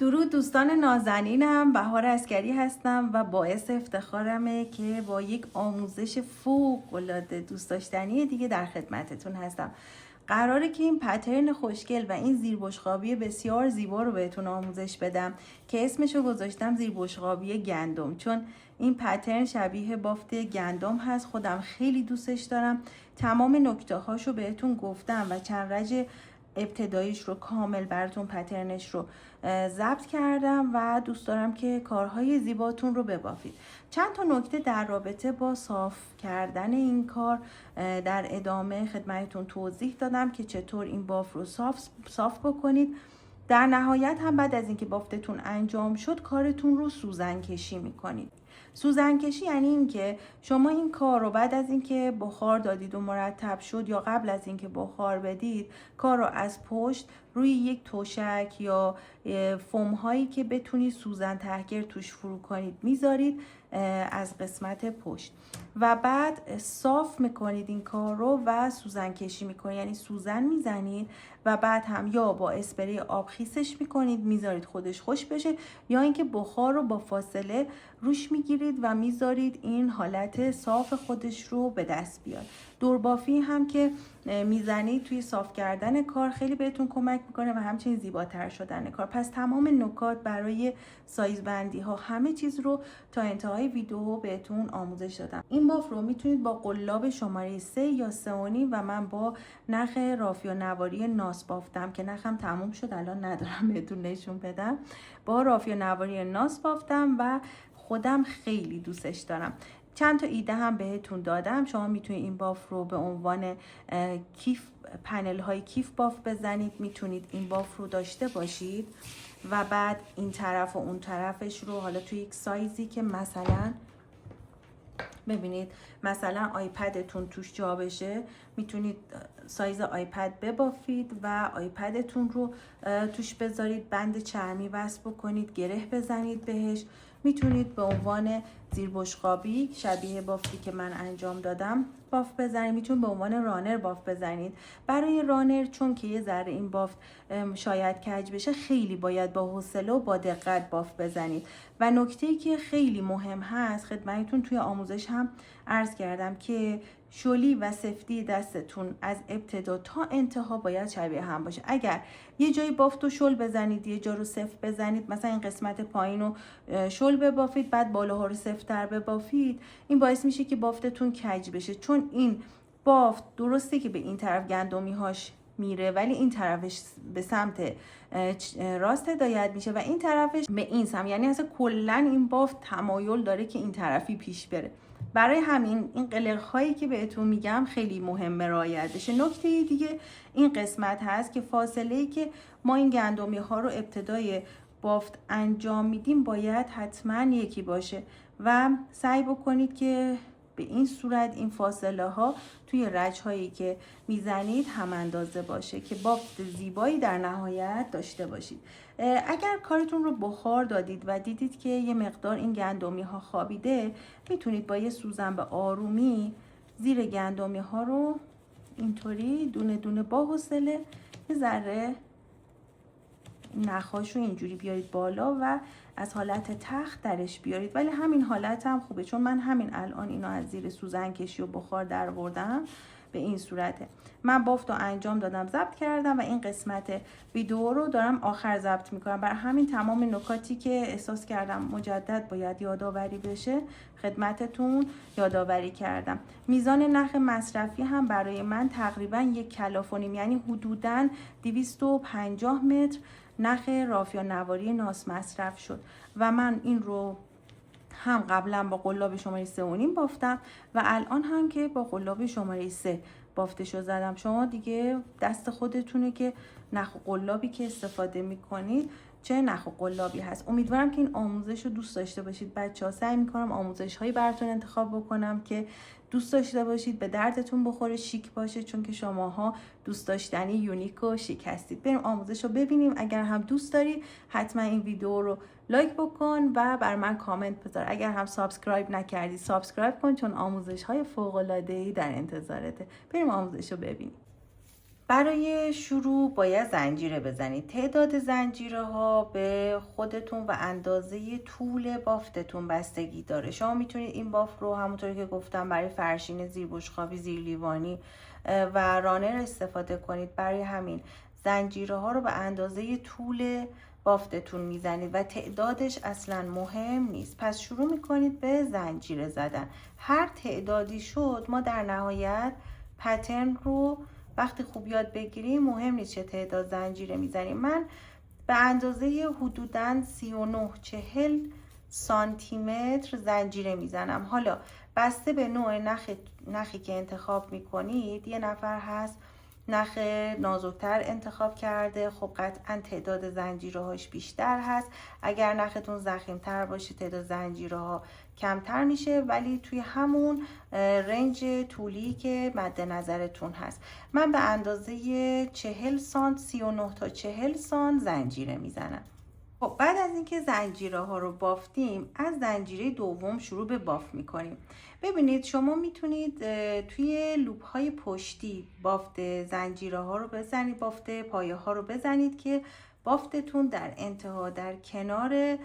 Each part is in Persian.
درود دوستان نازنینم، بهار عسکری هستم و باعث افتخارمه که با یک آموزش فوق‌العاده دوست داشتنی دیگه در خدمتتون هستم. قراره که این پترن خوشگل و این زیربشقابی بسیار زیبا رو بهتون آموزش بدم که اسمشو گذاشتم زیربشقابی گندم، چون این پترن شبیه بافت گندم هست. خودم خیلی دوستش دارم. تمام نکته هاشو بهتون گفتم و چند رج ابتداییش رو کامل براتون پترنش رو ضبط کردم و دوست دارم که کارهای زیباتون رو ببافید. چند تا نکته در رابطه با صاف کردن این کار در ادامه خدمتتون توضیح دادم که چطور این باف رو صاف بکنید. در نهایت هم بعد از اینکه بافتتون انجام شد کارتون رو سوزن کشی میکنید. سوزن کشی یعنی اینکه شما این کار رو بعد از اینکه بخار دادید و مرتب شد یا قبل از اینکه بخار بدید کار رو از پشت روی یک تشک یا فوم هایی که بتونید سوزن تهگیر توش فرو کنید میذارید از قسمت پشت و بعد صاف میکنید این کار رو و سوزن کشی میکنید، یعنی سوزن میزنید و بعد هم یا با اسپری آب خیسش میکنید میذارید خودش خوش بشه یا اینکه بخار رو با فاصله روش میگیرید و میذارید این حالت صاف خودش رو به دست بیاد. دوربافی هم که میزنید توی صاف کردن کار خیلی بهتون کمک میکنه و همچنین زیباتر شدن کار. پس تمام نکات برای سایز بندی ها همه چیز رو تا انتهای ویدیو بهتون آموزش دادم. این باف رو میتونید با قلاب شماره 3 یا 3.5 و من با نخ رافیا نواری ناس بافتم که نخم تموم شد الان ندارم بهتون نشون بدم. با رافیا نواری ناس بافتم و خودم خیلی دوستش دارم. چند تا ایده هم بهتون دادم. شما میتونید این باف رو به عنوان کیف پنل های کیف باف بزنید، میتونید این باف رو داشته باشید و بعد این طرف و اون طرفش رو حالا توی یک سایزی که مثلا ببینید مثلا آیپدتون توش جا بشه میتونید سایز آیپد ببافید و آیپدتون رو توش بذارید، بند چرمی وصل بکنید، گره بزنید بهش. میتونید به عنوان زیربشقابی شبیه بافتی که من انجام دادم باف بزنید، میتونید به عنوان رانر باف بزنید. برای رانر چون که یه ذره این بافت شاید کج بشه خیلی باید با حوصله و با دقت باف بزنید. و نکته‌ای که خیلی مهم هست خدمتتون توی آموزش هم عرض کردم که شلی و سفتی دستتون از ابتدا تا انتها باید شبیه هم باشه. اگر یه جایی بافت رو شل بزنید یه جا رو سفت بزنید، مثلا این قسمت پایین رو شل ببافید بعد بالاها رو سفت‌تر ببافید، این باعث میشه که بافتتون کج بشه. چون این بافت درسته که به این طرف گندمی هاش میره ولی این طرفش به سمت راست هدایت میشه و این طرفش به این سمت، یعنی اصلا کلا این بافت تمایل داره که این طرفی پیش بره. برای همین این قلق هایی که بهتون میگم خیلی مهمه رعایت بشه. نکته دیگه این قسمت هست که فاصله ای که ما این گندمی ها رو ابتدای بافت انجام میدیم باید حتما یکی باشه و سعی بکنید که به این صورت این فاصله ها توی رج هایی که میزنید هم اندازه باشه که بافت زیبایی در نهایت داشته باشید. اگر کارتون رو بخار دادید و دیدید که یه مقدار این گندمی ها خوابیده، میتونید با یه سوزن به آرومی زیر گندمی ها رو اینطوری دونه دونه با حوصله یه ذره نخاش رو اینجوری بیارید بالا و از حالت تخت درش بیارید. ولی همین حالت هم خوبه چون من همین الان اینو از زیر سوزن کشی و بخار در آوردم. به این صورته. من بافت رو انجام دادم، ضبط کردم و این قسمت ویدیو رو دارم آخر ضبط میکنم. برای همین تمام نکاتی که احساس کردم مجدد باید یادآوری بشه خدمتتون یادآوری کردم. میزان نخ مصرفی هم برای من تقریبا 1 کلاف و نیم، یعنی حدوداً 250 متر نخ رافیا نواری ناس مصرف شد و من این رو هم قبلا با قلاب شماره 3.5 بافتم و الان هم که با قلاب شماره 3 بافتشو زدم. شما دیگه دست خودتونه که نخ و قلابی که استفاده میکنید چه نخ و قلابی هست. امیدوارم که این آموزش رو دوست داشته باشید. بچه‌ها سعی میکنم آموزش هایی براتون انتخاب بکنم که دوست داشته باشید، به دردتون بخوره، شیک باشه، چون که شماها دوست داشتنی، یونیک و شیک هستید. بریم آموزش رو ببینیم. اگر هم دوست داری حتما این ویدیو رو لایک بکن و بر من کامنت بذار. اگر هم سابسکرایب نکردی سابسکرایب کن چون آموزش های فوق العاده ای در انتظارته. بریم آموزش رو ببینیم. برای شروع باید زنجیره بزنید. تعداد زنجیره ها به خودتون و اندازه طول بافتتون بستگی داره. شما میتونید این بافت رو همونطوری که گفتم برای فرشین زیر بشقابی، زیر لیوانی و رانر استفاده کنید. برای همین زنجیره ها رو به اندازه طول بافتتون میزنید و تعدادش اصلا مهم نیست. پس شروع میکنید به زنجیره زدن. هر تعدادی شد ما در نهایت پترن رو وقتی خوب یاد بگیریم مهم نیست چه تعداد زنجیره میزنیم. من به اندازه حدوداً 39-40 سانتی متر زنجیره میزنم. حالا بسته به نوع نخی که انتخاب میکنید، یه نفر هست نخ نازکتر انتخاب کرده، خب قطعا تعداد زنجیره هاش بیشتر هست. اگر نختون ضخیم‌تر باشه تعداد زنجیره ها کمتر میشه، ولی توی همون رنج طولی که مد نظرتون هست. من به اندازه 40 سانت 39 تا 40 سانت زنجیره میزنم. خب بعد از اینکه زنجیره ها رو بافتیم، از زنجیره دوم شروع به بافت میکنیم. ببینید شما میتونید توی لوپ های پشتی بافت زنجیره ها رو بزنید، بافت پایه ها رو بزنید که بافتتون در انتها در کنار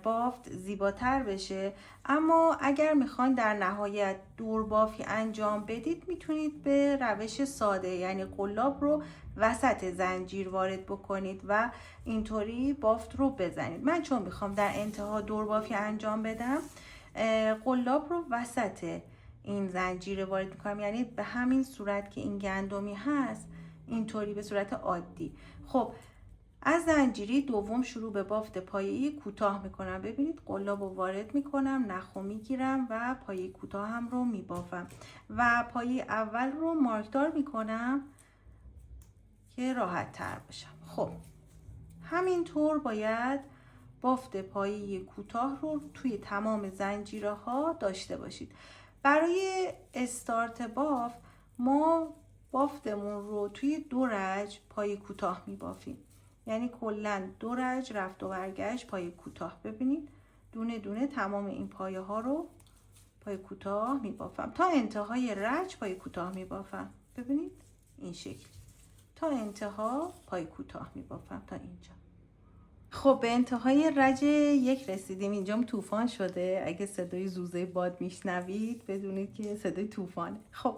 بافت زیباتر بشه. اما اگر میخواین در نهایت دور بافی انجام بدید، میتونید به روش ساده، یعنی قلاب رو وسط زنجیر وارد بکنید و اینطوری بافت رو بزنید. من چون میخوام در انتها دور بافی انجام بدم، قلاب رو وسط این زنجیر وارد میکنم، یعنی به همین صورت که این گندمی هست اینطوری به صورت عادی. خب از زنجیره دوم شروع به بافت پایه‌ای کوتاه میکنم. ببینید قلاب رو وارد میکنم، نخو میگیرم و پایه کوتاه هم رو میبافم و پایه اول رو مارکدار میکنم که راحت تر باشم. خب همینطور باید بافت پایه کوتاه رو توی تمام زنجیره ها داشته باشید. برای استارت بافت ما بافتمون رو توی 2 رج پایه کوتاه میبافیم، یعنی کلا 2 رج رفت و برگشت پایه کوتاه. ببینید دونه دونه تمام این پایه ها رو پایه کوتاه میبافم تا انتهای رج پایه کوتاه میبافم. ببینید این شکل تا انتها پایه کوتاه میبافم تا اینجا. خب به انتهای رج 1 رسیدیم. اینجام طوفان شده، اگه صدای زوزه باد میشنوید بدونید که صدای طوفانه. خب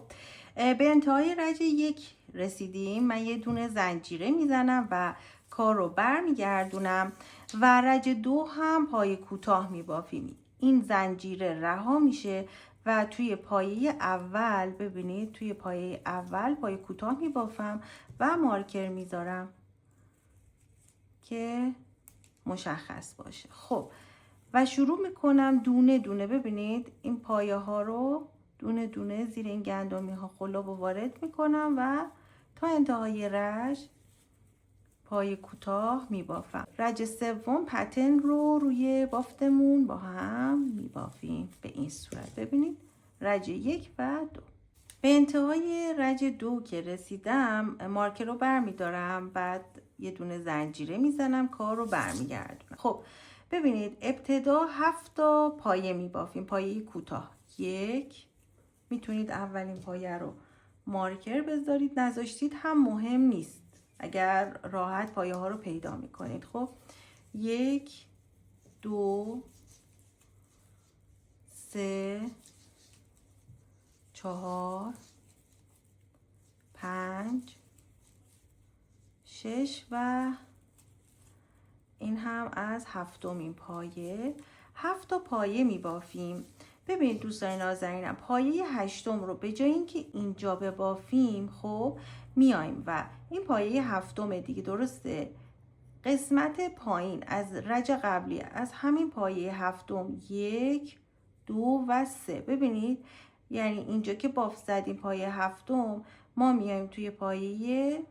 به انتهای رج 1 رسیدیم. من یه دونه زنجیره میزنم و کار رو برمیگردونم و رج 2 هم پایه کوتاه میبافیم. این زنجیره رها میشه و توی پایه اول، ببینید توی پایه اول پایه کوتاه میبافم و مارکر میذارم که مشخص باشه. خب و شروع میکنم دونه دونه. ببینید این پایه ها رو دونه دونه زیر این گندمی ها قلاب رو وارد میکنم و تا انتهای رج پایه کوتاه میبافم. رج سوم پترن رو روی بافتمون با هم میبافیم به این صورت. ببینید رج 1 و 2. به انتهای رج 2 که رسیدم مارکر رو برمیدارم، بعد یه دونه زنجیره میزنم، کار رو برمیگردونم. خب ببینید ابتدا 7 تا پایه میبافیم، پایه کوتاه. 1 میتونید اولین پایه رو مارکر بذارید، نذاشتید هم مهم نیست اگر راحت پایه ها رو پیدا میکنید. خب 1 2 3 4 5 6 و این هم از 7مین پایه. 7 تا پایه میبافیم. ببینید دوستان نازنینم، پایه 8م رو به جای اینکه اینجا ببافیم، خب میایم و این پایه 7م دیگه، درسته، قسمت پایین از رج قبلی از همین پایه 7م 1 2 و 3. ببینید یعنی اینجا که بافت زدیم پایه 7م، ما میایم توی پایه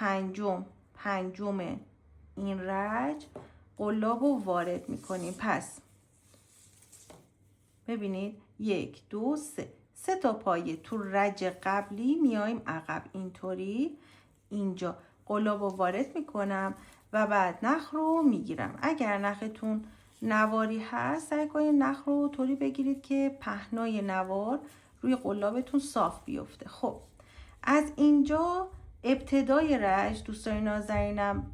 5م این رج قلاب رو وارد میکنیم. پس ببینید 1 2 3 تا پایه تو رج قبلی میایم عقب، اینطوری اینجا قلاب رو وارد میکنم و بعد نخ رو میگیرم. اگر نختون نواری هست سعی کنید نخ رو طوری بگیرید که پهنای نوار روی قلابتون صاف بیفته. خب از اینجا ابتدای رج، دوستای نازنینم،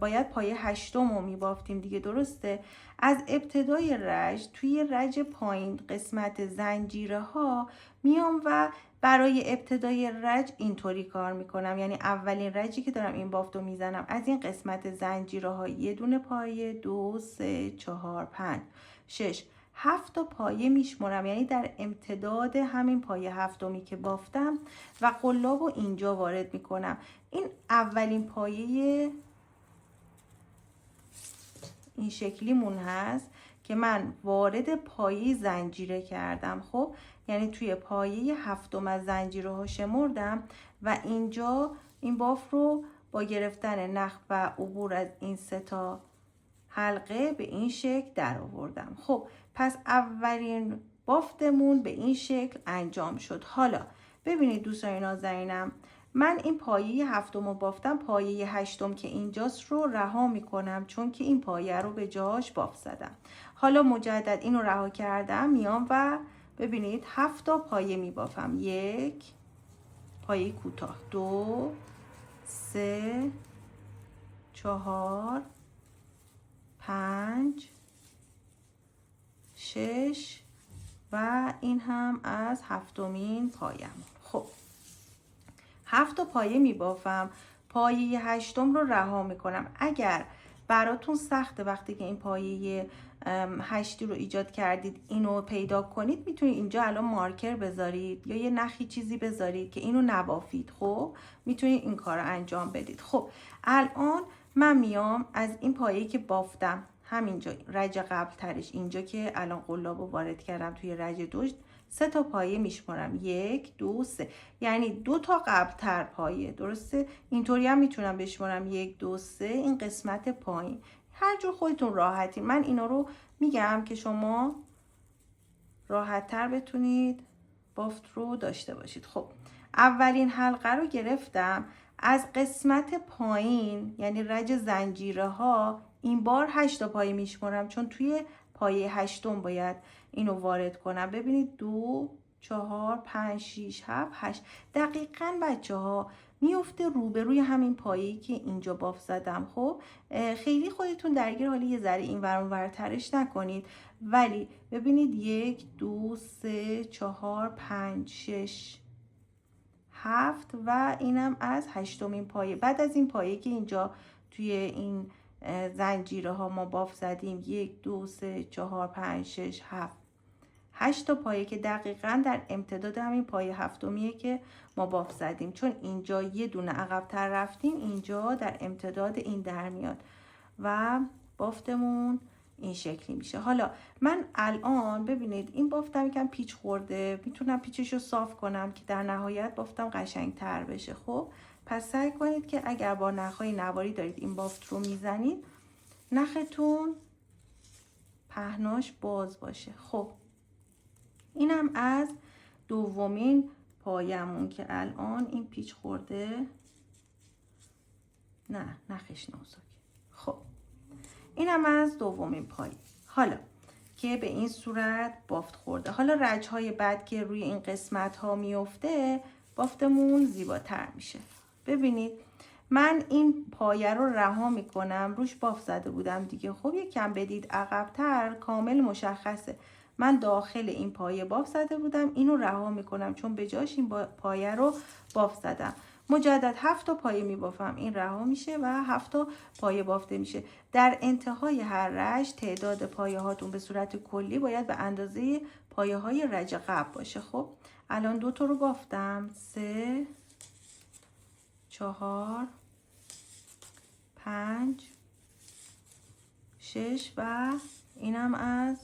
باید پایه 8 رو میبافتیم دیگه، درسته؟ از ابتدای رج توی رج پایین قسمت زنجیره ها میام و برای ابتدای رج اینطوری کار میکنم، یعنی اولین رجی که دارم این بافت رو میزنم از این قسمت زنجیره ها یه دونه پایه، 2 3 4 5 6 7 تا پایه میشمرم، یعنی در امتداد همین پایه هفتمی که بافتم و قلاب رو اینجا وارد میکنم. این اولین پایه این شکلیمون هست که من وارد پایه زنجیره کردم. خب یعنی توی پایه هفتم از زنجیره ها شمردم و اینجا این باف رو با گرفتن نخ و عبور از این 3 تا حلقه به این شکل در آوردم. خب پس اولین بافتمون به این شکل انجام شد. حالا ببینید دوستان نازنینم، من این پایه هفتم رو بافتم، پایه هشتم که اینجاست رو رها میکنم چون که این پایه رو به جاش بافت زدم. حالا مجدد این رو رها کردم، میام و ببینید 7 تا پایه میبافم. 1 پایه کوتاه، 2 3 4 5 6 و این هم از هفتمین پایم. خب 7 تا پایه میبافم، پایه هشتم رو رها میکنم. اگر براتون سخته وقتی که این پایه هشتی رو ایجاد کردید اینو پیدا کنید، میتونید اینجا الان مارکر بذارید یا یه نخی چیزی بذارید که اینو نبافید. خب میتونید این کار رو انجام بدید. خب الان من میام از این پایه‌ای که بافتم همینجا رج قبل ترش، اینجا که الان قلاب رو وارد کردم توی رج دوش، 3 تا پایه میشمارم. 1 2 3، یعنی 2 تا قبل تر پایه، درسته؟ اینطوری هم میتونم بشمارم 1 2 3 این قسمت پایین، هر جور خودتون راحتی. من اینا رو میگم که شما راحت تر بتونید بافت رو داشته باشید. خب اولین حلقه رو گرفتم از قسمت پایین، یعنی رج زنجیره ها، این بار 8 تا پایه میشمارم چون توی پایه هشتم باید اینو وارد کنم. ببینید 2 4 5 6 7 8 دقیقاً بچه ها میفته روبروی همین پایه‌ای که اینجا بافت زدم. خب خیلی خودتون درگیر حالی یه ذره این ور اون ورترش نکنید، ولی ببینید 1 2 3 4 5 6 7 و اینم از هشتمین پایه. بعد از این پایه که اینجا توی این زنجیره ها ما بافت زدیم 1 2 3 4 5 6 7 8 تا پایه که دقیقاً در امتداد همین پایه هفتمیه که ما بافت زدیم، چون اینجا یه دونه عقب‌تر رفتیم، اینجا در امتداد این در میاد و بافتمون این شکلی میشه. حالا من الان ببینید این بافتم یکم پیچ خورده، میتونم پیچش رو صاف کنم که در نهایت بافتم قشنگ تر بشه. خب پس سعی کنید که اگر با نخهای نواری دارید این بافت رو میزنید، نختون پهناش باز باشه. خب اینم از دومین پایمون که الان این پیچ خورده، نه نخش نازک. خب اینم از دومین پایه. حالا که به این صورت بافت خورده، حالا رجهای بعد که روی این قسمت ها میفته بافتمون زیباتر میشه. ببینید من این پایه رو رها میکنم، روش بافت زده بودم دیگه. خب یکم بدید عقب‌تر کامل مشخصه من داخل این پایه بافت زده بودم، اینو رها میکنم چون به جاش این پایه رو بافت زدم. مجدد 7 تا پایه میبافم، این رها میشه و 7 تا پایه بافته میشه. در انتهای هر رج تعداد پایه هاتون به صورت کلی باید به اندازه پایه های رج قبل باشه. خب الان 2 تا رو بافتم، 3 4 5 6 و اینم از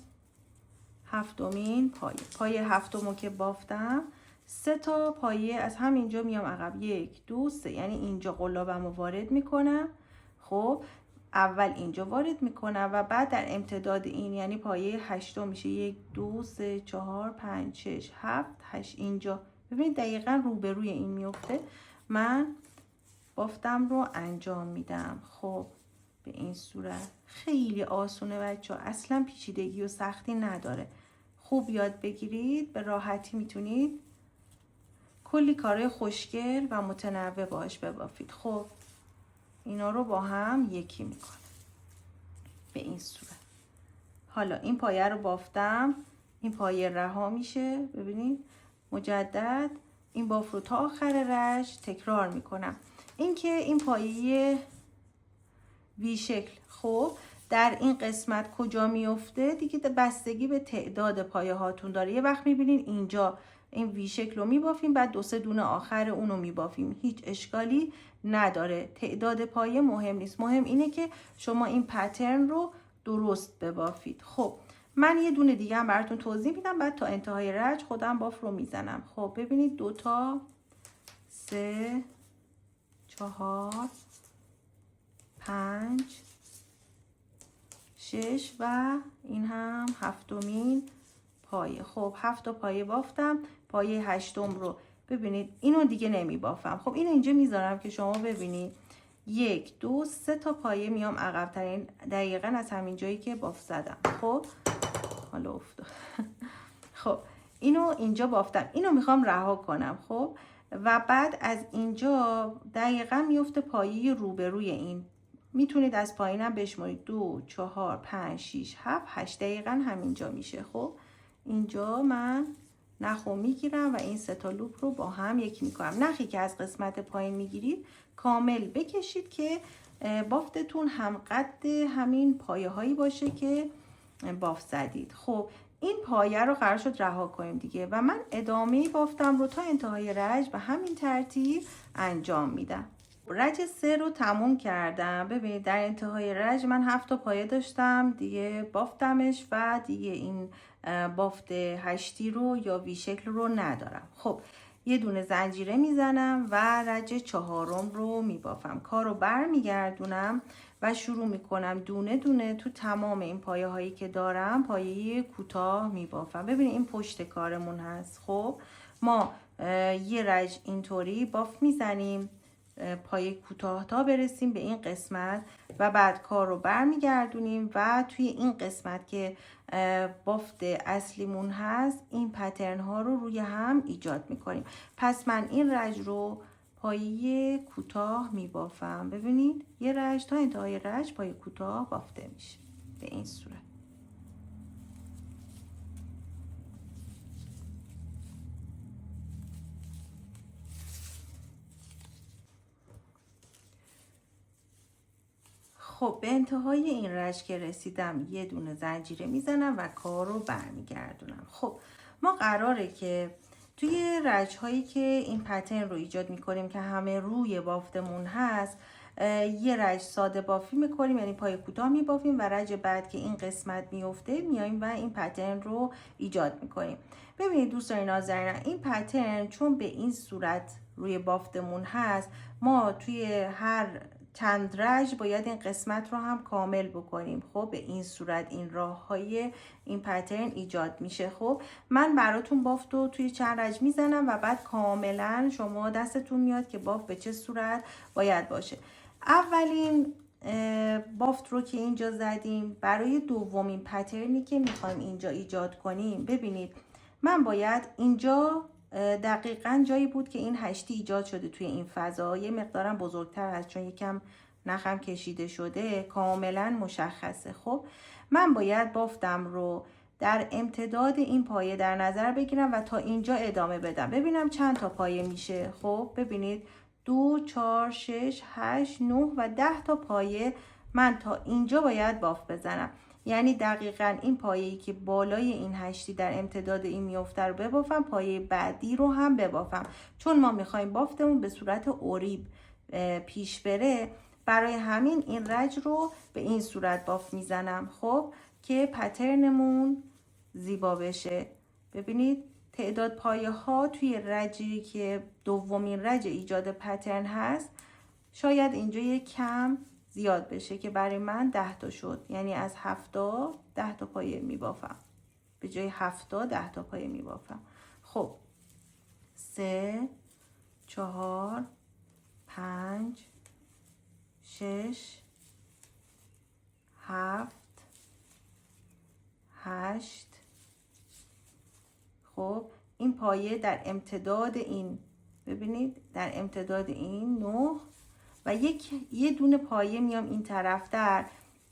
هفتمین پایه هفتمو که بافتم 3 تا پایه از همینجا میام عقب، 1 2 3، یعنی اینجا قلابمو وارد میکنم. خب اول اینجا وارد میکنم و بعد در امتداد این یعنی پایه هشتم میشه 1 2 3 4 5 6 7 8 اینجا. ببینید دقیقاً روبروی این میفته. من بافتم رو انجام میدم. خب به این صورت خیلی آسونه بچه ها، اصلا پیچیدگی و سختی نداره. خوب یاد بگیرید، به راحتی میتونید کلی کارهای خوشگل و متنوع باهاش ببافید. خب اینا رو با هم یکی میکنم به این صورت. حالا این پایه رو بافتم، این پایه رها میشه. ببینید مجدد این باف رو تا آخر رج تکرار میکنم. اینکه این پایه وی شکل خب در این قسمت کجا میفته دیگه بستگی به تعداد پایه هاتون داره. یه وقت میبینین اینجا این وی شکل رو میبافیم، بعد 2-3 دونه آخر اونو میبافیم، هیچ اشکالی نداره. تعداد پایه مهم نیست، مهم اینه که شما این پترن رو درست ببافید. خب من یه دونه دیگه هم براتون توضیح میدم، بعد تا انتهای رج خودم باف رو میزنم. خب ببینید 2 تا 3 4 5 6 و این هم 7مین پایه. خب 7 تا پایه بافتم. پایه 8م رو ببینید اینو دیگه نمی بافم. خب اینو اینجا میذارم که شما ببینید 1 2 3 تا پایه میام عقب ترین، دقیقاً از همین جایی که باف زدم. خب حالا افتاد. خب اینو اینجا بافتم، اینو میخوام رها کنم. خب و بعد از اینجا دقیقاً میفته پایه روبروی این. میتونید از پایینم بشمارید 2 4 5 6 7 8 دقیقاً همینجا میشه. خب اینجا من نخو میگیرم و این 3 تا لوپ رو با هم یکی میکنم. نخی که از قسمت پایین میگیرید کامل بکشید که بافتتون هم قد همین پایه هایی باشه که بافت زدید. خب این پایه رو قرار شد رها کنیم دیگه و من ادامه بافتم رو تا انتهای رج به همین ترتیب انجام میدم. رج 3 رو تموم کردم. ببینید در انتهای رج من 7 تا پایه داشتم دیگه، بافتمش و دیگه این بافت 8 رو یا وی شکل رو ندارم. خب یه دونه زنجیره میزنم و رج 4م رو میبافم. کار رو بر میگردونم و شروع میکنم دونه دونه تو تمام این پایه هایی که دارم پایه کوتاه میبافم. ببینید این پشت کارمون هست. خب ما یه رج اینطوری باف میزنیم پایه کوتاه تا برسیم به این قسمت و بعد کار رو برمیگردونیم و توی این قسمت که بافت اصلیمون هست این پترن ها رو روی هم ایجاد میکنیم. پس من این رج رو پایه کوتاه میبافم. ببینید یه رج تا انتهای رج پایه کوتاه بافته میشه به این صورت. خب به انتهای این رج که رسیدم یه دونه زنجیره میزنم و کار رو برمیگردونم. خب ما قراره که توی رج هایی که این پترن رو ایجاد میکنیم که همه روی بافتمون هست یه رج ساده بافی میکنیم، یعنی پای کوتاه میبافیم و رج بعد که این قسمت میفته میایم و این پترن رو ایجاد میکنیم. ببینید دوستان نازنین این پترن چون به این صورت روی بافتمون هست ما توی هر چند رج باید این قسمت رو هم کامل بکنیم. خب به این صورت این راه های این پترن ایجاد میشه. خب من براتون بافت رو توی چند رج میزنم و بعد کاملا شما دستتون میاد که بافت به چه صورت باید باشه. اولین بافت رو که اینجا زدیم برای دومین پترنی که میخوایم اینجا ایجاد کنیم ببینید من باید اینجا دقیقاً جایی بود که این هشتی ایجاد شده توی این فضا یه مقدارم بزرگتر هست چون یکم نخم کشیده شده کاملا مشخصه. خب من باید بافتم رو در امتداد این پایه در نظر بگیرم و تا اینجا ادامه بدم ببینم چند تا پایه میشه. خب ببینید 2 4 6 8 9 و 10 تا پایه من تا اینجا باید باف بزنم، یعنی دقیقاً این پایه‌ای که بالای این هشتی در امتداد این میفته رو ببافم، پایه بعدی رو هم ببافم. چون ما میخوایم بافتمون به صورت اوریب پیش بره برای همین این رج رو به این صورت باف میزنم. خب که پترنمون زیبا بشه. ببینید تعداد پایه ها توی رجی که دومین رج ایجاد پترن هست شاید اینجا یک کم زیاد بشه که برای من 10 تا شد، یعنی از 70 10 تا پایه میبافم، به جای 70 10 تا پایه میبافم. خب 3 4 5 6 7 8. خب این پایه در امتداد این ببینید در امتداد این 9 و یه دونه پایه میام این طرفتر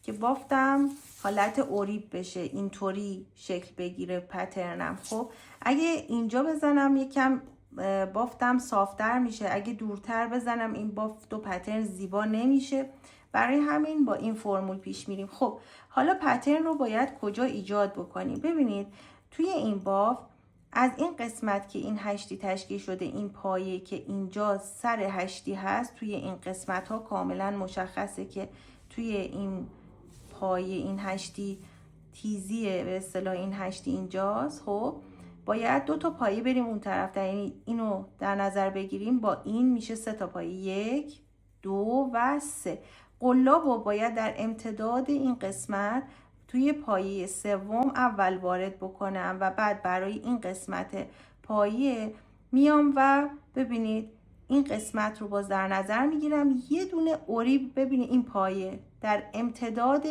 که بافتم حالت اوریب بشه، اینطوری شکل بگیره پترنم. خب اگه اینجا بزنم یکم بافتم صافتر میشه، اگه دورتر بزنم این بافت و پترن زیبا نمیشه، برای همین با این فرمول پیش میریم. خب حالا پترن رو باید کجا ایجاد بکنیم؟ ببینید توی این بافت از این قسمت که این هشتی تشکیل شده، این پایه که اینجا سر هشتی هست، توی این قسمت ها کاملا مشخصه که توی این پایه این هشتی تیزیه، به اصطلاح این هشتی اینجاست. خب باید 2 تا پایه بریم اون طرف، یعنی اینو در نظر بگیریم، با این میشه 3 تا پایه، 1 2 و 3. قلاب باید در امتداد این قسمت توی پایه سوم اول وارد بکنم و بعد برای این قسمت پایه میام و ببینید این قسمت رو باز در نظر میگیرم، یه دونه اوریب. ببینید این پایه در امتداد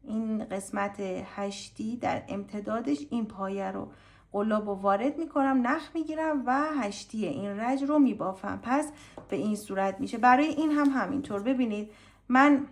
این قسمت هشتی در امتدادش این پایه رو قلاب رو وارد میکنم، نخ میگیرم و هشتی این رج رو میبافم. پس به این صورت میشه. برای این هم همینطور. ببینید من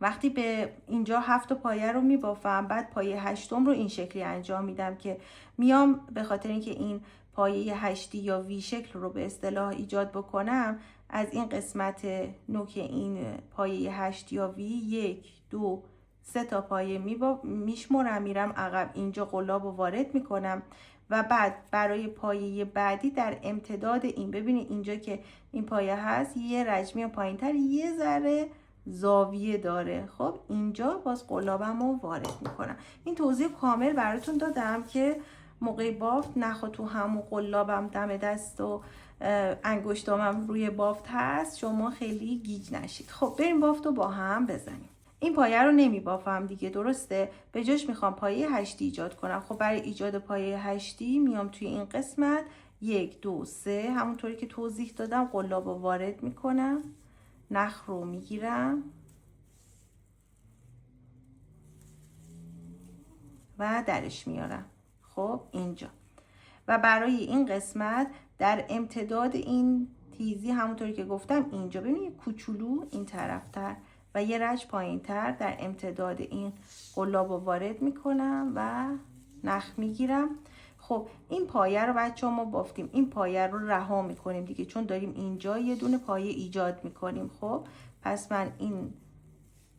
وقتی به اینجا 7 پایه رو میبافم، بعد پایه هشتم رو این شکلی انجام میدم که میام به خاطر اینکه این پایه هشتی یا وی شکل رو به اصطلاح ایجاد بکنم، از این قسمت نوک این پایه هشت یا وی 1 2 3 تا پایه میشمرم، میرم عقب، اینجا قلاب رو وارد میکنم و بعد برای پایه بعدی در امتداد این، ببینید اینجا که این پایه هست یه رجمی پایین تر یه ذره زاویه داره. خب اینجا باز قلابم رو وارد میکنم. این توضیح کامل براتون دادم که موقع بافت نخ تو همون قلابم دم دست و انگشتامم روی بافت هست، شما خیلی گیج نشید. خب بریم بافت رو با هم بزنیم. این پایه رو نمی بافم دیگه، درسته؟ به جاش میخوام پایه هشتی ایجاد کنم. خب برای ایجاد پایه هشتی میام توی این قسمت 1 2 3 همونطوری که توضیح دادم قلاب رو وارد میکنم، نخ رو میگیرم و درش میارم. خب اینجا و برای این قسمت در امتداد این تیزی همونطوری که گفتم اینجا ببینید کوچولو این طرفتر و یه رج پایین تر در امتداد این قلاب رو وارد میکنم و نخ میگیرم. خب این پایه رو بچه ما بافتیم، این پایه رو رها میکنیم دیگه، چون داریم اینجا یه دونه پایه ایجاد میکنیم. خب پس من این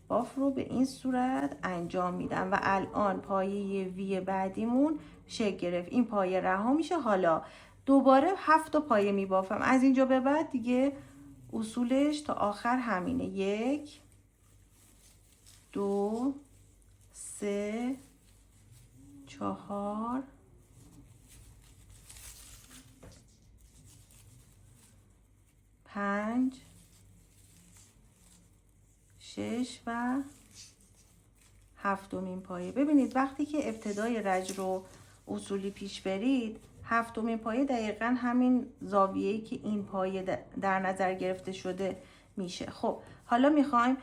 باف رو به این صورت انجام میدم و الان پایه وی بعدیمون شکل گرفت، این پایه رها میشه. حالا دوباره 7 تا پایه میبافم. از اینجا به بعد دیگه اصولش تا آخر همینه، 1 2 3 4 5 6 و 7مین پایه. ببینید وقتی که ابتدای رج رو اصولی پیش برید، 7مین پایه دقیقا همین زاویه‌ای که این پایه در نظر گرفته شده میشه. خب حالا میخوایم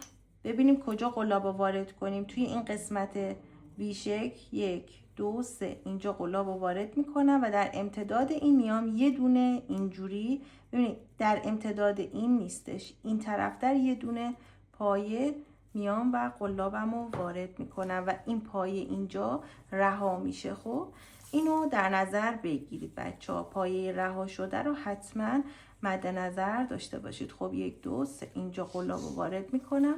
ببینیم کجا قلاب رو وارد کنیم. توی این قسمت وی شکل 1 2 3 اینجا قلاب رو وارد میکنم و در امتداد این میام یه دونه اینجوری، ببینید در امتداد این نیستش، این طرفتر یه دونه پایه میام و قلابم رو وارد میکنم و این پایه اینجا رها میشه. خب اینو در نظر بگیرید بچه ها، پایه رها شده رو حتما مد نظر داشته باشید. خب 1 2 3 اینجا قلاب رو وارد میکنم،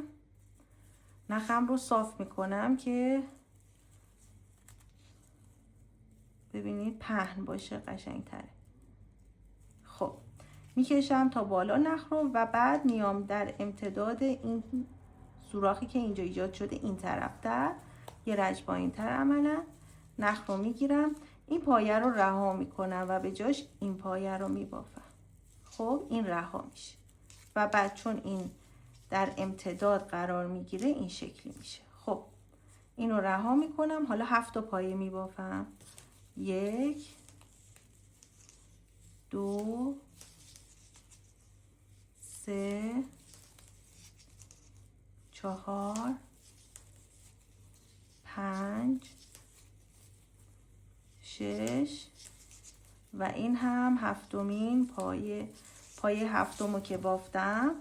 نخم رو صاف میکنم که ببینید پهن باشه، قشنگ تره. خب میکشم تا بالا نخ رو و بعد میام در امتداد این سوراخی که اینجا ایجاد شده این طرفتر یه رج پایین تر عملا نخ رو میگیرم، این پایه رو رها میکنم و به جاش این پایه رو میبافم. خب این رها میشه و بعد چون این در امتداد قرار میگیره این شکلی میشه. خب اینو رها میکنم. حالا 7 تا پایه میبافم، 1 2 3 4 5 6 و این هم هفتمین پایه هفتمو که بافتم.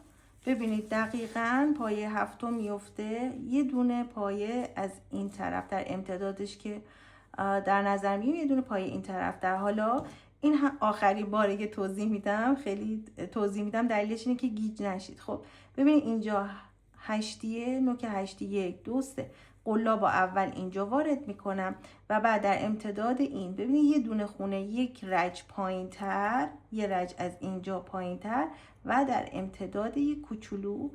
ببینید دقیقاً پایه هفتم میفته، یه دونه پایه از این طرف در امتدادش که در نظر میگیریم، یه دونه پایه این طرف. در حالا این آخرین باره که توضیح میدم، خیلی توضیح میدم، دلیلش اینه که گیج نشید. خب ببینید اینجا هشتیه، نوک هشتی، 1 2 3 قلاب اول اینجا وارد میکنم و بعد در امتداد این ببینید یه دونه خونه یک رج پایین تر، یه رج از اینجا پایین تر و در امتداد یک کوچولو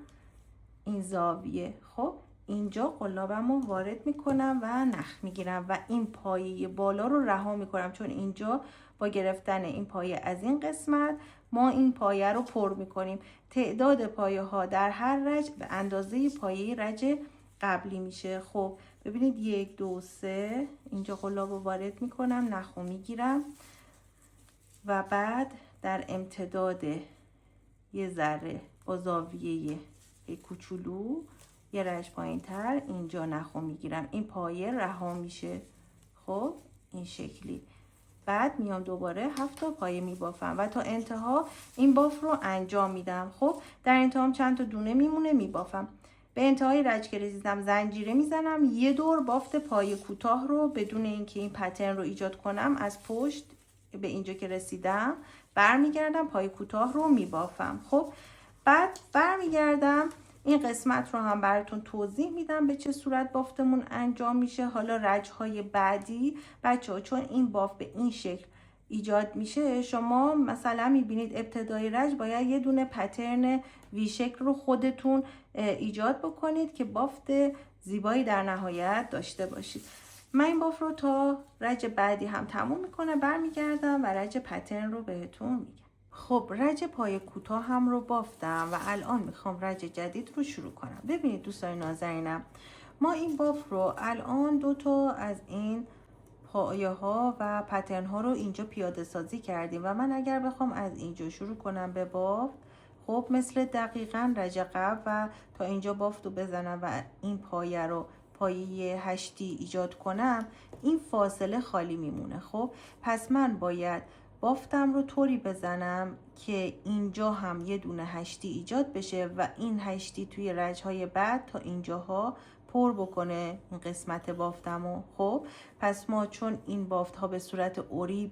این زاویه. خب اینجا قلابم رو وارد میکنم و نخ میگیرم و این پایه بالا رو رها میکنم، چون اینجا با گرفتن این پایه از این قسمت ما این پایه رو پر میکنیم. تعداد پایه ها در هر رج به اندازه پایه رج قبلی میشه. خب ببینید 1 2 3 اینجا قلاب رو وارد میکنم، نخ رو میگیرم و بعد در امتداد یه ذره با زاویه کوچولو یه رج پایین تر اینجا نخو میگیرم، این پایه رها میشه. خب این شکلی. بعد میام دوباره 7 تا پایه میبافم و تا انتها این باف رو انجام میدم. خب در انتها هم چند تا دونه میمونه میبافم. به انتهای رج که رسیدم زنجیره میزنم، یه دور بافت پایه کوتاه رو بدون اینکه این پترن رو ایجاد کنم از پشت به اینجا که رسیدم برمیگردم، پایه کوتاه رو میبافم. خب بعد برمیگردم این قسمت رو هم براتون توضیح میدم به چه صورت بافتمون انجام میشه. حالا رج های بعدی بچه‌ها چون این بافت به این شکل ایجاد میشه، شما مثلا میبینید ابتدای رج باید یه دونه پترن وی شکل رو خودتون ایجاد بکنید که بافت زیبایی در نهایت داشته باشید. من این بافت رو تا رج بعدی هم تموم میکنم، برمیگردم و رج پترن رو بهتون میگم. خب رج پای کوتاه هم رو بافتم و الان میخوام رج جدید رو شروع کنم. ببینید دوستان نازنینم، ما این باف رو الان 2 تا از این پایه ها و پترن ها رو اینجا پیاده سازی کردیم و من اگر بخوام از اینجا شروع کنم به بافت، خب مثل دقیقاً رج قبل و تا اینجا بافت رو بزنم و این پایه رو پایه هشتی ایجاد کنم، این فاصله خالی میمونه. خب پس من باید بافتم رو طوری بزنم که اینجا هم یه دونه هشتی ایجاد بشه و این هشتی توی رج های بعد تا اینجاها پر بکنه این قسمت بافتمو. خب پس ما چون این بافت ها به صورت اوریب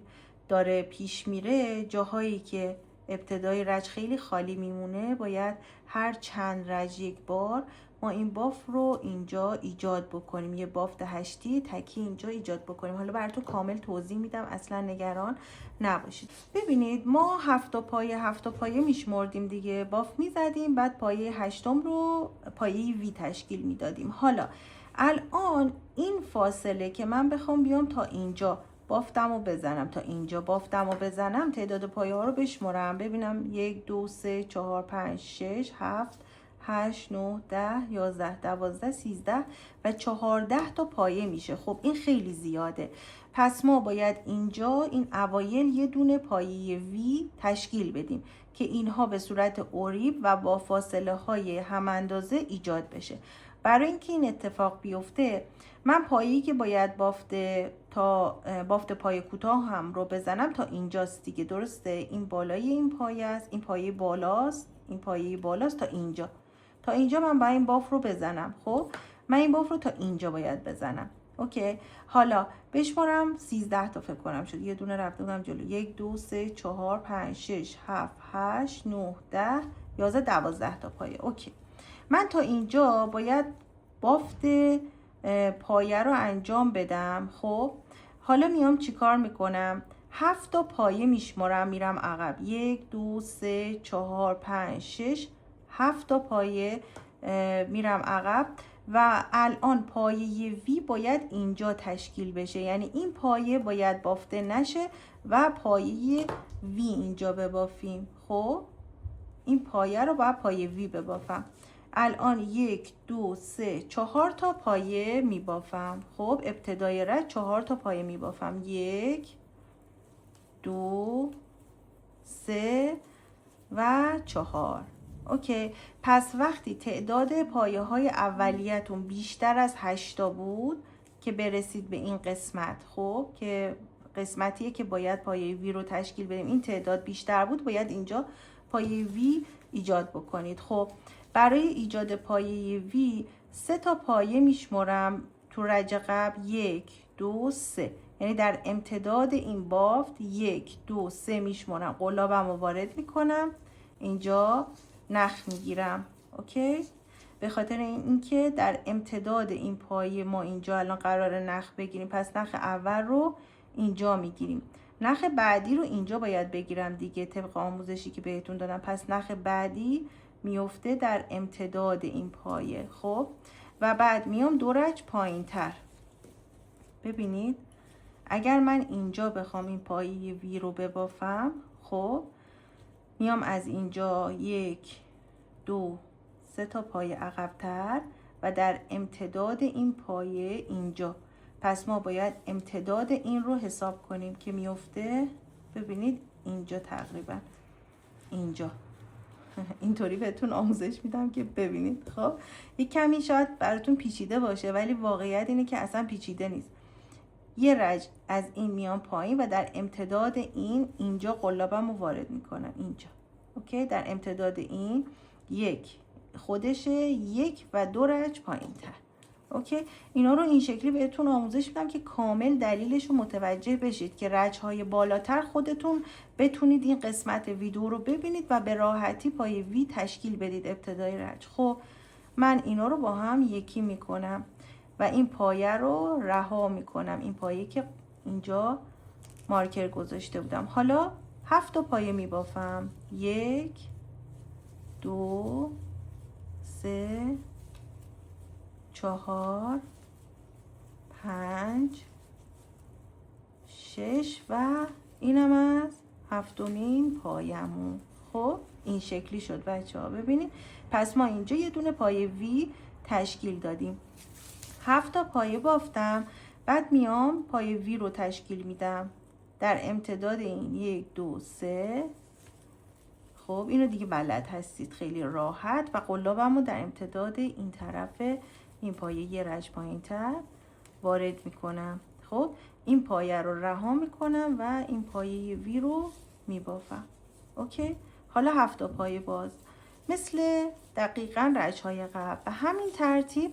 داره پیش میره، جاهایی که ابتدای رج خیلی خالی میمونه باید هر چند رج یک بار ما این بافت رو اینجا ایجاد بکنیم، یه بافت هشتی تکی اینجا ایجاد بکنیم. حالا براتون کامل توضیح میدم، اصلا نگران نباشید. ببینید ما 7 تا پایه میشمردیم دیگه، بافت میزدیم، بعد پایه هشتم رو پایه وی تشکیل میدادیم. حالا الان این فاصله که من بخوام بیام تا اینجا بافتم رو بزنم، تا اینجا بافتم رو بزنم، تعداد پایه ها رو بشمرم ببینم 1 2 3 4 5 6 7 8 9 10 11 12 13 و 14 تا پایه میشه. خب این خیلی زیاده، پس ما باید اینجا این اوایل یه دونه پایه وی تشکیل بدیم که اینها به صورت اوریب و با فاصله های هم اندازه ایجاد بشه. برای اینکه این اتفاق بیفته من پایه‌ای که باید بافت پایه کوتاه هم رو بزنم تا اینجاست دیگه، درسته؟ این بالای این پایه است، این پایه بالاست، این پایه بالاست تا اینجا من باید این باف رو بزنم. خب من این باف رو تا اینجا باید بزنم. اوکی، حالا بشمارم 13 تا فکر کنم شد، یه دونه رفته بودم جلو. 1 2 3 4 5 6 7 8 9 10 11 12 تا پایه. اوکی، من تا اینجا باید بافت پایه رو انجام بدم. خب حالا میام چیکار میکنم؟ 7 تا پایه میشمارم میرم عقب. 1 2 3 4 5 6 7 تا پایه میرم عقب و الان پایه وی باید اینجا تشکیل بشه، یعنی این پایه باید بافته نشه و پایه وی اینجا ببافیم. خب این پایه رو باید پایه وی ببافم. الان 1 2 3 4 تا پایه میبافم. خب ابتدای رج 4 تا پایه میبافم. 1 2 3 و 4. اوکی، پس وقتی تعداد پایه های اولیتون بیشتر از 8 تا بود که برسید به این قسمت، خب که قسمتیه که باید پایه وی رو تشکیل بدیم. این تعداد بیشتر بود، باید اینجا پایه وی ایجاد بکنید. خب برای ایجاد پایه وی 3 تا پایه میشمرم تو رج قبل. 1 2 3، یعنی در امتداد این بافت 1 2 3 میشمرم، قلابم رو وارد میکنم، اینجا نخ میگیرم. اوکی، به خاطر اینکه در امتداد این پایه ما اینجا الان قرار نخ بگیریم، پس نخ اول رو اینجا میگیریم، نخ بعدی رو اینجا باید بگیرم دیگه طبق آموزشی که بهتون دادم. پس نخ بعدی میفته در امتداد این پایه. خب و بعد میام 2 رج پایین تر. ببینید اگر من اینجا بخوام این پایه وی رو ببافم، خب میام از اینجا 1 2 3 تا پایه عقب‌تر و در امتداد این پایه اینجا. پس ما باید امتداد این رو حساب کنیم که میفته، ببینید اینجا تقریبا اینجا. اینطوری بهتون آموزش میدم که ببینید. خب یک کمی شاید براتون پیچیده باشه، ولی واقعیت اینه که اصلا پیچیده نیست. یه رج از این میان پایین و در امتداد این اینجا قلابم رو وارد میکنم اینجا. اوکی، در امتداد این 1 خودشه، 1 و 2 رج پایین تر. اوکی، اینا رو این شکلی بهتون آموزش میدم که کامل دلیلش رو متوجه بشید که رج های بالاتر خودتون بتونید این قسمت ویدیو رو ببینید و به راحتی پای وی تشکیل بدید ابتدای رج. خب من اینا رو با هم یکی میکنم و این پایه رو رها میکنم، این پایه که اینجا مارکر گذاشته بودم. حالا 7 تا پایه میبافم. 1 2 3 4 5 6 و اینم از 7مین پایمون. خب این شکلی شد بچه ها، ببینید. پس ما اینجا یه دونه پایه وی تشکیل دادیم. 7 تا پایه بافتم، بعد میام پایه وی رو تشکیل میدم در امتداد این 1 2 3. خب اینو دیگه بلد هستید خیلی راحت. و قلابم رو در امتداد این طرف این پایه یه رج پایین تر وارد میکنم. خب این پایه رو رها میکنم و این پایه وی رو میبافم. اوکی، حالا 7 تا پایه باز مثل دقیقاً رج های قبل به همین ترتیب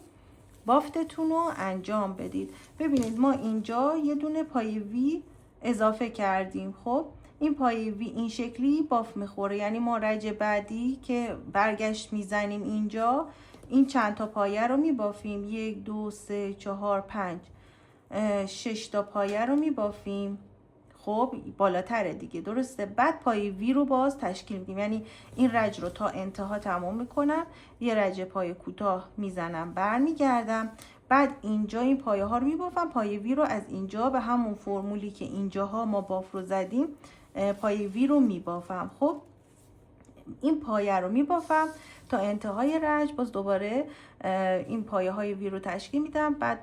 بافتتون رو انجام بدید. ببینید ما اینجا یه دونه پایه وی اضافه کردیم. خب این پایه وی این شکلی باف میخوره، یعنی ما رج بعدی که برگشت میزنیم اینجا این چند تا پایه رو میبافیم. 1 2 3 4 5 6 تا پایه رو میبافیم. خب بالاتره دیگه، درسته. بعد پایه وی رو باز تشکیل میدیم، یعنی این رج رو تا انتها تمام میکنم، یه رج پایه کوتاه میزنم برمیگردم، بعد اینجا این پایه ها رو میبافم. پایه وی رو از اینجا به همون فرمولی که اینجاها ما باف رو زدیم پایه وی رو میبافم. خب این پایه رو میبافم تا انتهای رج. باز دوباره این پایه های وی رو تشکیل میدم، بعد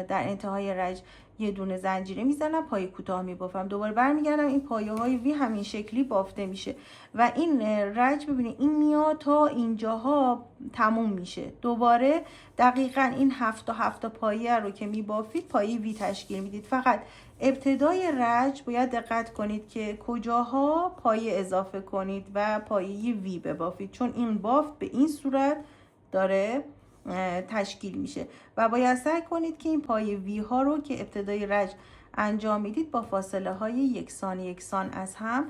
در انتهای رج یه دونه زنجیره میزنم، پایه کوتاه میبافم، دوباره برمیگردم، این پایه های وی همین شکلی بافته میشه و این رج ببینید این میاد تا اینجاها تموم میشه. دوباره دقیقاً این 7 تا پایه رو که میبافید پایه وی تشکیل میدید. فقط ابتدای رج باید دقت کنید که کجاها پایه اضافه کنید و پایه وی ببافید، چون این بافت به این صورت داره تشکیل میشه و باید سعی کنید که این پایه وی ها رو که ابتدای رج انجام میدید با فاصله های یکسان از هم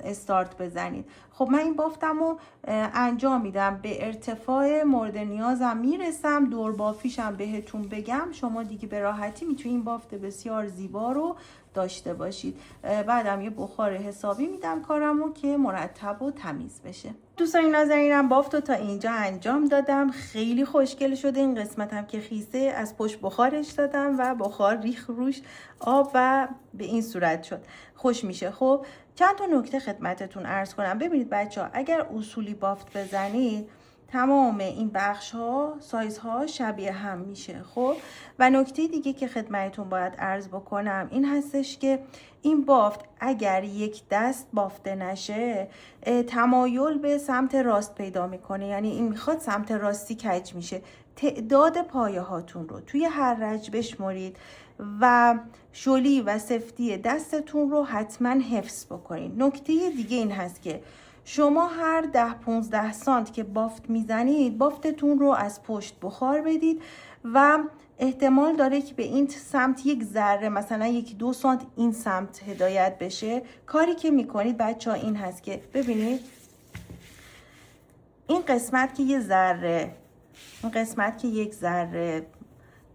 استارت بزنید. خب من این بافتم رو انجام میدم، به ارتفاع مورد نیازم میرسم، دور بافیشم بهتون بگم، شما دیگه به راحتی میتونید این بافت بسیار زیبا رو داشته باشید. بعدم یه بخار حسابی میدم کارمو که مرتب و تمیز بشه. دوستان نازنینم بافت رو تا اینجا انجام دادم، خیلی خوشگل شده. این قسمت هم که خیسه از پشت بخارش دادم و بخار ریخ روش آب و به این صورت شد، خوش میشه. خب چند تا نکته خدمتتون عرض کنم. ببینید بچه ها، اگر اصولی بافت بزنید تمام این بخش ها سایز ها شبیه هم میشه. خب و نکته دیگه که خدمتتون باید عرض بکنم این هستش که این بافت اگر یک دست بافته نشه تمایل به سمت راست پیدا میکنه، یعنی این میخواد سمت راستی کج میشه. تعداد پایه هاتون رو توی هر رج بشمرید و شلی و سفتی دستتون رو حتما حفظ بکنید. نکته دیگه این هست که شما هر 10-15 سانت که بافت میزنید بافتتون رو از پشت بخار بدید و احتمال داره که به این سمت یک ذره مثلا 1-2 سانت این سمت هدایت بشه. کاری که میکنید بچه ها این هست که ببینید این قسمت که یه ذره، این قسمت که یک ذره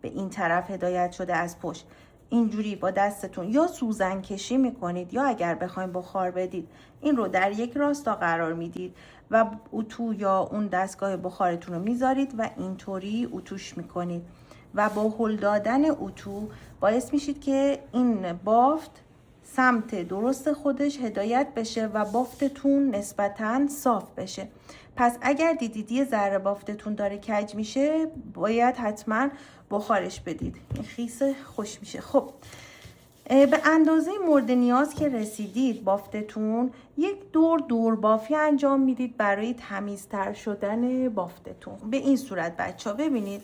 به این طرف هدایت شده از پشت، اینجوری با دستتون یا سوزن کشی میکنید یا اگر بخواید بخار بدید این رو در یک راستا قرار میدید و اتو یا اون دستگاه بخارتون رو میذارید و اینطوری اتوش میکنید و با هل دادن اتو باعث میشید که این بافت سمت درست خودش هدایت بشه و بافتتون نسبتاً صاف بشه. پس اگر دیدید یه ذره بافتتون داره کج میشه باید حتما بخارش بدید، این خیس خوش میشه. خب به اندازه مورد نیاز که رسیدید بافتتون یک دور بافی انجام میدید برای تمیزتر شدن بافتتون. به این صورت بچه ها ببینید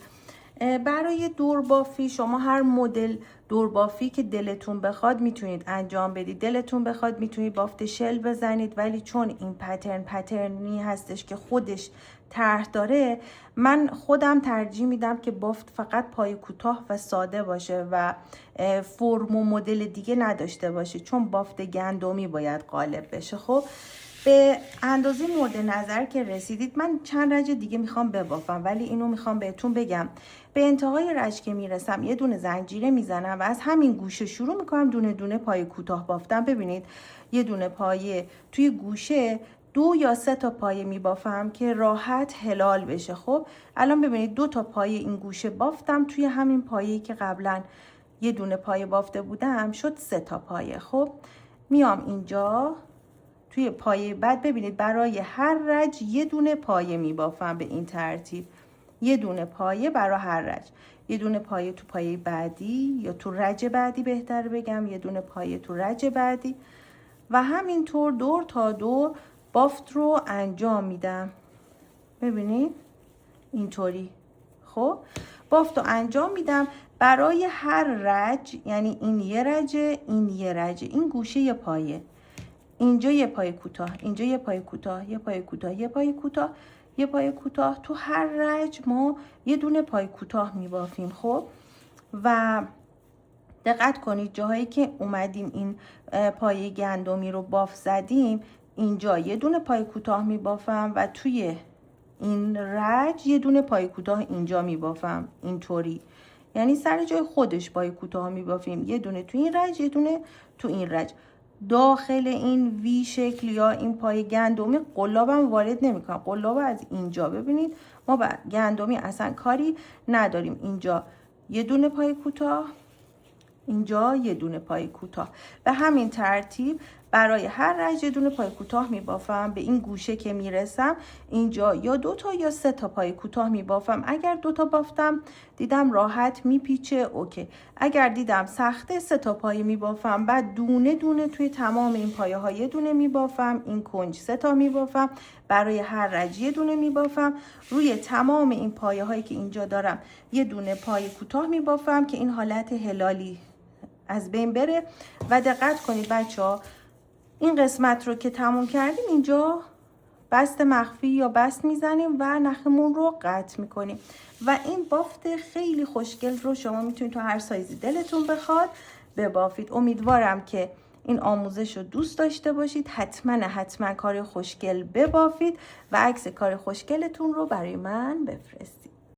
برای دور بافی شما هر مدل دور بافی که دلتون بخواد میتونید انجام بدید. دلتون بخواد میتونید بافت شل بزنید، ولی چون این پترنی هستش که خودش طرح داره من خودم ترجیح میدم که بافت فقط پای کوتاه و ساده باشه و فرم و مدل دیگه نداشته باشه، چون بافت گندمی باید غالب بشه. خب به اندازه مورد نظر که رسیدید من چند رج دیگه میخوام ببافم، ولی اینو میخوام بهتون بگم. به انتهای رج که میرسم یه دونه زنجیره میزنم و از همین گوشه شروع میکنم دونه دونه پای کوتاه بافتم. ببینید یه دونه پایه توی گوشه 2 یا 3 تا پایه میبافم که راحت هلال بشه. خب الان ببینید 2 تا پایه این گوشه بافتم، توی همین پایه‌ای که قبلا یه دونه پایه بافته بودم شد 3 تا پایه. خب میام اینجا توی پایه بعد ببینید برای هر رج یه دونه پایه میبافم. به این ترتیب یه دونه پایه برای هر رج، یه دونه پایه تو پایه بعدی یا تو رج بعدی بهتر بگم، یه دونه پایه تو رج بعدی و همینطور دور تا دور بافت رو انجام میدم. ببینید اینطوری. خب بافت رو انجام میدم برای هر رج، یعنی این یه رجه، این یه رجه، این گوشه یه پایه، اینجا یه پای کوتاه، اینجا یه پای کوتاه، یه پای کوتاه، یه پای کوتاه، یه پای کوتاه. تو هر رج ما یه دونه پای کوتاه میبافیم. خب و دقت کنید جاهایی که اومدیم این پای گندمی رو باف زدیم اینجا یه دونه پای کوتاه میبافم و توی این رج یه دونه پای کوتاه اینجا میبافم، اینطوری. یعنی سر جای خودش پای کوتاه میبافیم، یه دونه تو این رج یه دونه تو این رج. داخل این وی شکل یا این پای گندمی قلابم وارد نمیکنم. قلاب از اینجا ببینید ما با گندمی اصلا کاری نداریم. اینجا یه دونه پای کوتاه، اینجا یه دونه پای کوتاه. به همین ترتیب برای هر رج یه دونه پای کوتاه میبافم. به این گوشه که میرسم اینجا یا 2 تا یا 3 تا پای کوتاه میبافم. اگر 2 تا بافتم دیدم راحت میپیچه اوکی، اگر دیدم سخته 3 تا پای میبافم. بعد دونه دونه توی تمام این پایه ها یه دونه میبافم، این کنج 3 تا میبافم، برای هر رج یه دونه میبافم. روی تمام این پایه هایی که اینجا دارم یه دونه پای کوتاه میبافم که این حالت هلالی از بین بره. و دقت کنید بچه ها این قسمت رو که تموم کردیم اینجا بست مخفی یا بست میزنیم و نخمون رو قطع میکنیم و این بافت خیلی خوشگل رو شما میتونید تو هر سایزی دلتون بخواد ببافید. امیدوارم که این آموزش رو دوست داشته باشید. حتما کار خوشگل ببافید و عکس کار خوشگلتون رو برای من بفرستید.